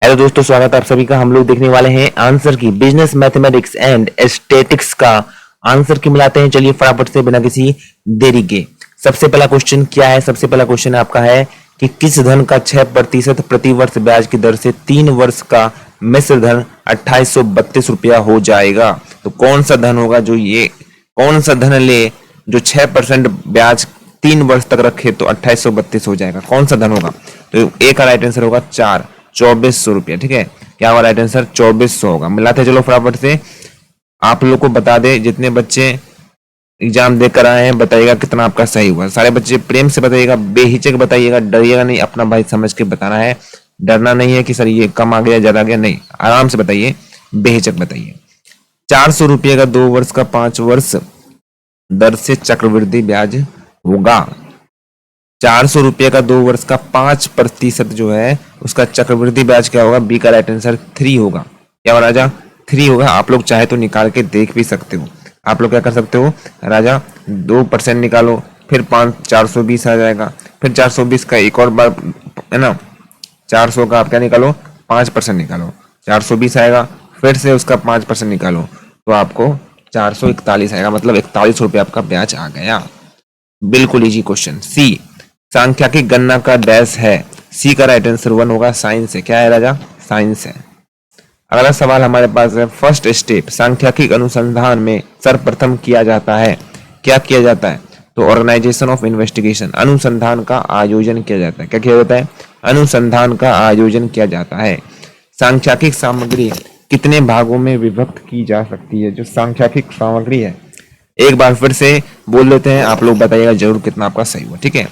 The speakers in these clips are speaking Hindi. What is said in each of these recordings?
हेलो दोस्तों, स्वागत है आप सभी का। हम लोग देखने वाले हैं आंसर की बिजनेस मैथमेटिक्स एंड स्टैटिस्टिक्स का आंसर की मिलाते हैं। चलिए फटाफट से बिना किसी देरी के सबसे पहला क्वेश्चन क्या है। सबसे पहला क्वेश्चन आपका है कि किस धन का 6% प्रतिवर्ष ब्याज की दर से 3 वर्ष का मिश्र धन 2832 रुपया हो जाएगा। तो कौन सा धन होगा जो ये कौन सा धन ले जो 6% ब्याज 3 वर्ष तक रखे तो 2832 हो जाएगा। कौन सा धन होगा? तो ए का राइट आंसर होगा 2400 रुपया। ठीक है, क्या होगा राइट आंसर? 2400 होगा। मिलाते चलो फटाफट से। आप लोग को बता दे, जितने बच्चे एग्जाम देकर आए हैं बताइएगा कितना आपका सही हुआ। सारे बच्चे प्रेम से बताइएगा, बेहिचक बताइएगा, डरिएगा नहीं, अपना भाई समझ के बताना है। डरना नहीं है कि सर ये कम आ गया ज्यादा आ गया, नहीं, आराम से बताइए, बेहिचक बताइए। 400 रुपये का 2 वर्ष का 5 वर्ष दर से चक्रवृद्धि ब्याज होगा। 400 रुपये का 2 वर्ष का 5% जो है उसका चक्रवृद्धि ब्याज क्या होगा? बी का राइट आंसर 3 होगा। क्या होगा राजा? 3 होगा। आप लोग चाहे तो निकाल के देख भी सकते हो। आप लोग क्या कर सकते हो राजा? 2% निकालो, फिर 420 आ जाएगा, फिर 420 का एक और बार है ना, 400 का आप क्या निकालो? 5% निकालो, 420 आएगा, फिर से उसका 5% निकालो तो आपको 441 आएगा। मतलब 41 रुपये आपका ब्याज आ गया। बिल्कुल इजी क्वेश्चन। सी सांख्यिकी गणना का डैश है। सी का राइट आंसर 1 होगा। साइंस है। क्या है राजा? साइंस है। अगला सवाल हमारे पास है, फर्स्ट स्टेप सांख्यिकी अनुसंधान में सर्वप्रथम किया जाता है। क्या किया जाता है? तो ऑर्गेनाइजेशन ऑफ इन्वेस्टिगेशन, अनुसंधान का आयोजन किया जाता है। क्या किया जाता है? अनुसंधान का आयोजन किया जाता है। सांख्यिकी सामग्री कितने भागों में विभक्त की जा सकती है? जो सांख्यिकी सामग्री है, एक बार फिर से बोल लेते हैं, आप लोग बताइएगा जरूर कितना आपका सही हुआ। ठीक है,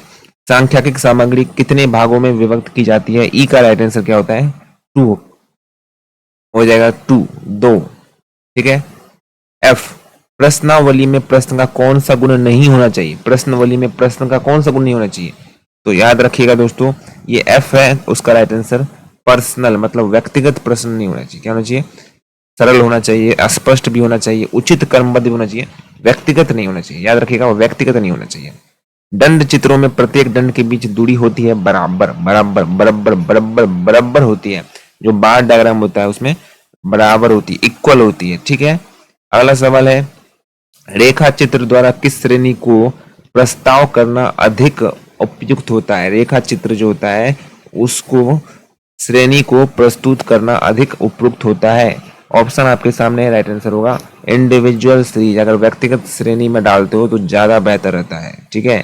सांख्यिकी सामग्री कितने भागों में विभक्त की जाती है? ई का राइट आंसर क्या होता है? 2 हो जाएगा, 2। ठीक है। एफ प्रश्नावली में प्रश्न का कौन सा गुण नहीं होना चाहिए? प्रश्नावली में प्रश्न का कौन सा गुण नहीं होना चाहिए? तो याद रखिएगा दोस्तों, ये एफ है, उसका राइट आंसर पर्सनल, मतलब व्यक्तिगत प्रश्न नहीं होना चाहिए। क्या होना चाहिए? सरल होना चाहिए, स्पष्ट भी होना चाहिए, उचित क्रमबद्ध भी होना चाहिए, व्यक्तिगत नहीं होना चाहिए। याद रखिएगा, वो व्यक्तिगत नहीं होना चाहिए। दंड चित्रों में प्रत्येक दंड के बीच दूरी होती है बराबर बराबर बराबर बराबर बराबर होती है। जो बार डायग्राम होता है उसमें बराबर होती है, इक्वल होती है। ठीक है। अगला सवाल है, रेखा चित्र द्वारा किस श्रेणी को प्रस्ताव करना अधिक उपयुक्त होता है? रेखा चित्र जो होता है उसको श्रेणी को प्रस्तुत करना अधिक उपयुक्त होता है। ऑप्शन आपके सामने है, राइट आंसर होगा इंडिविजुअल सीरीज। अगर व्यक्तिगत श्रेणी में डालते हो तो ज्यादा बेहतर रहता है। ठीक है,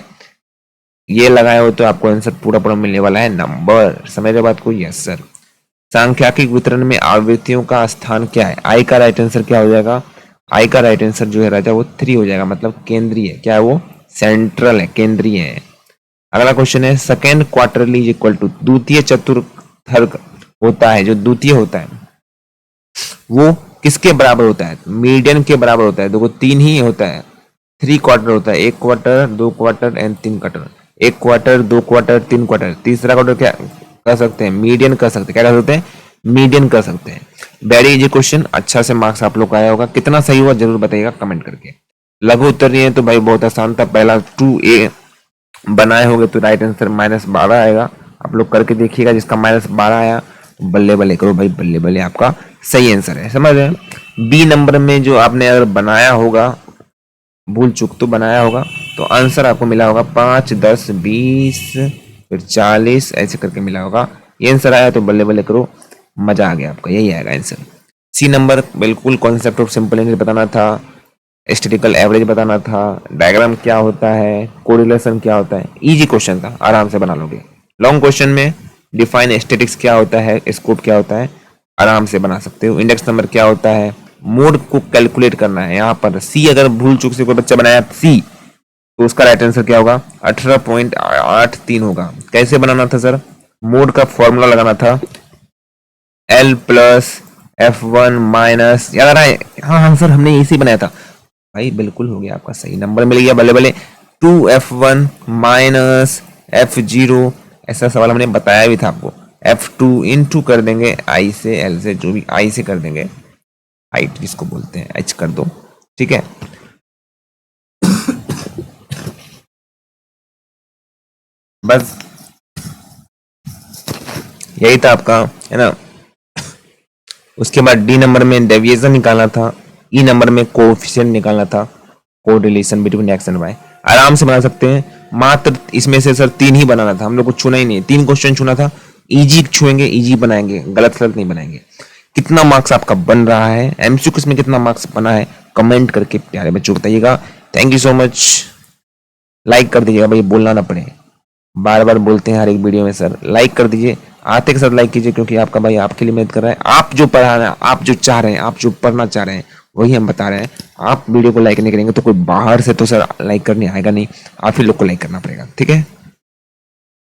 ये लगाए हो तो आपको आंसर पूरा पूरा मिलने वाला है नंबर। समझ रहे बात को? Yes sir. सांख्यिकी वितरण में आवृत्तियों का स्थान क्या है? आई का राइट आंसर क्या हो जाएगा? आई का राइट आंसर जो है राजा वो 3 हो जाएगा, मतलब केंद्रीय। क्या है वो? सेंट्रल है, केंद्रीय है। अगला क्वेश्चन है, second quarterly is equal to, द्वितीय चतुर्थक होता है, जो द्वितीय होता है वो किसके बराबर होता है? मीडियन के बराबर होता है। देखो 3 ही होता है, 3 क्वार्टर होता है, 1 quarter, 2 quarter and 3 quarter. 1 quarter, 2 quarter, 3 quarter. तीसरा क्वार्टर क्या कर सकते हैं? मीडियन कर सकते हैं। क्या कर सकते हैं? मीडियन कर सकते हैं। वेरी इजी क्वेश्चन, अच्छा से मार्क्स आप लोग का आया होगा। कितना सही हुआ जरूर बताइएगा कमेंट करके। लघु उत्तर नहीं है तो भाई बहुत आसान था, पहला 2a बनाए होंगे तो राइट आंसर -12 आएगा। आप लोग करके देखिएगा, जिसका -12 आया बल्ले बल्ले करो भाई, बल्ले बल्ले आपका सही आंसर है। समझ रहे? बी नंबर में जो आपने अगर बनाया होगा, भूल चूक तो बनाया होगा, तो आंसर आपको मिला होगा 5, 10, 20 फिर 40 ऐसे करके मिला होगा। ये आंसर आया तो बल्ले बल्ले करो, मजा आ गया आपका, यही आएगा आंसर। सी नंबर बिल्कुल कॉन्सेप्ट ऑफ सिंपल इंग्लिश बताना था, स्टैटिस्टिकल एवरेज बताना था, डायग्राम क्या होता है, कोरिलेशन क्या होता है। इजी क्वेश्चन था, आराम से बना लोगे। लॉन्ग क्वेश्चन में डिफाइन स्टैटिक्स क्या होता है, स्कोप क्या होता है, आराम से बना सकते हो। इंडेक्स नंबर क्या होता है, मोड को कैलकुलेट करना है। यहाँ पर सी अगर भूल चूक से कोई बच्चा बनाया सी तो उसका राइट आंसर क्या होगा? 18.83 होगा। कैसे बनाना था सर? मोड का फॉर्मूला लगाना था, L+F1 - याद आ रहा है? हाँ हाँ सर, हमने इसी बनाया था भाई। बिल्कुल हो गया आपका सही, नंबर मिल गया बल्ले बल्ले। 2F1 - F0 ऐसा सवाल हमने बताया भी था आपको। F2 इंटू कर देंगे आई से, एल से, जो भी आई से कर देंगे, हाइट जिसको बोलते हैं एच कर दो। ठीक है, बस यही था आपका, है ना। उसके बाद डी नंबर में डेविएशन निकालना था, ई नंबर में कोएफिशिएंट निकालना था, correlation between X and Y. आराम से बना सकते हैं। मात्र इसमें से सर 3 ही बनाना था, हम लोग को छूना ही नहीं, 3 क्वेश्चन छूना था। इजी छुएंगे, इजी बनाएंगे, गलत गलत नहीं बनाएंगे। कितना मार्क्स आपका बन रहा है, एमसीक्यू में कितना मार्क्स बना है, कमेंट करके प्यारे बच्चों बताइएगा। Thank you so much. Like कर दीजिएगा भाई, बोलना ना पड़े, बार बार बोलते हैं हर एक वीडियो में सर। लाइक कर दीजिए, आते के साथ लाइक कीजिए, क्योंकि आपका भाई आपके लिए मेहनत कर रहा है। आप जो पढ़ा रहे हैं, आप जो चाह रहे हैं, आप जो पढ़ना चाह रहे हैं, वही हम बता रहे हैं। आप वीडियो को लाइक नहीं करेंगे तो कोई बाहर से तो सर लाइक करने आएगा नहीं, आप ही लोग को लाइक करना पड़ेगा, ठीक है।